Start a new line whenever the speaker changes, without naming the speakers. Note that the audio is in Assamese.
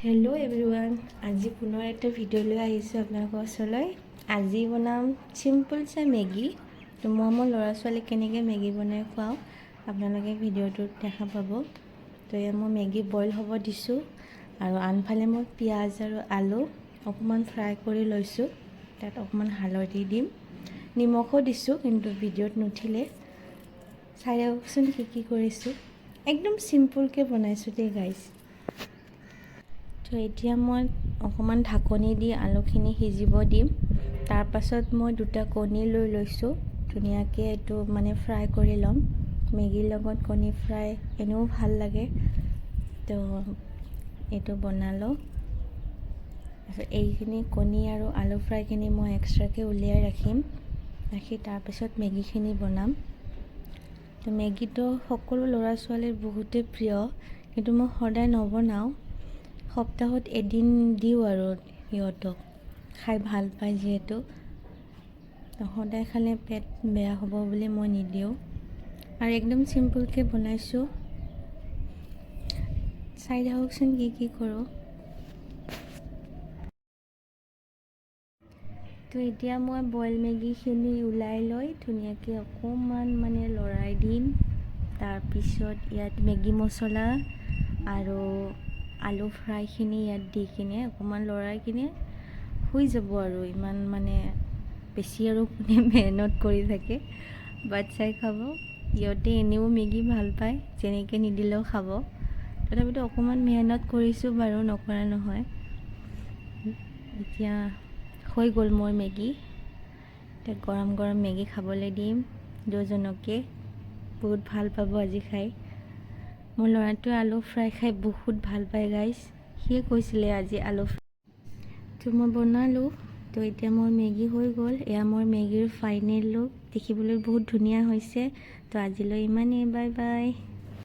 হেল্ল' এভৰিৱান, আজি পুনৰ এটা ভিডিঅ' লৈ আহিছোঁ আপোনালোকৰ ওচৰলৈ। আজি বনাম চিম্পল চাই মেগী। তো মই মোৰ ল'ৰা ছোৱালীক কেনেকৈ মেগী বনাই খুৱাওঁ আপোনালোকে ভিডিঅ'টোত দেখা পাব। তো এয়া মই মেগী বইল হ'ব দিছোঁ আৰু আনফালে মই পিঁয়াজ আৰু আলু অকণমান ফ্ৰাই কৰি লৈছোঁ। তাত অকণমান হালধি দিম, নিমখো দিছোঁ কিন্তু ভিডিঅ'ত নুঠিলে। চাই ৰাখকচোন কি কৰিছোঁ। একদম চিম্পলকৈ বনাইছোঁ দেই গাইজ। তো এতিয়া মই অকণমান ঢাকনি দি আলুখিনি সিজিব দিম। তাৰপাছত মই 2টা কণী লৈ লৈছোঁ। ধুনীয়াকৈ এইটো ফ্ৰাই কৰি ল'ম। মেগীৰ লগত কণী ফ্ৰাই এনেও ভাল লাগে। তো এইটো বনালোঁ। তাৰপিছত এইখিনি কণী আৰু আলু ফ্ৰাইখিনি মই এক্সট্ৰাকৈ উলিয়াই ৰাখি তাৰপিছত মেগীখিনি বনাম। তো মেগীটো সকলো ল'ৰা ছোৱালীৰ বহুতেই প্ৰিয়, কিন্তু মই সদায় নবনাওঁ। সপ্তাহত এদিন দিওঁ আৰু সিহঁতক, খাই ভাল পায় যিহেতু। সদায় খালে পেট বেয়া হ'ব বুলি মই নিদিওঁ আৰু একদম চিম্পলকৈ বনাইছোঁ। চাই থাককচোন কি কৰোঁ। তো এতিয়া মই বইল মেগীখিনি ওলাই লৈ ধুনীয়াকৈ অকণমান লৰাই দিম। তাৰপিছত ইয়াত মেগী মছলা আৰু আলু ফ্ৰাইখিনি ইয়াত দি কিনে অকণমান লৰাই কিনে হৈ যাব আৰু। ইমান বেছি আৰু কোনে মেহনত কৰি থাকে। বাচ্ছাই খাব, সিহঁতে এনেও মেগী ভাল পায়, যেনেকৈ নিদিলেও খাব। তথাপিতো অকণমান মেহনত কৰিছোঁ বাৰু, নকৰা নহয়। এতিয়া হৈ গ'ল মোৰ মেগী। এতিয়া গৰম গৰম মেগী খাবলৈ দিম দুজনকে। বহুত ভাল পাব আজি খাই। মোৰ ল'ৰাটোৱে আলু ফ্ৰাই খাই বহুত ভাল পায় গাইজ। সিয়ে কৈছিলে আজি আলু ফ্ৰাই। তো মই বনালোঁ। তো এতিয়া মোৰ মেগী হৈ গ'ল। এয়া মোৰ মেগীৰ ফাইনেল লুক। দেখিবলৈ বহুত ধুনীয়া হৈছে। তো আজিলৈ ইমানেই, বাই বাই।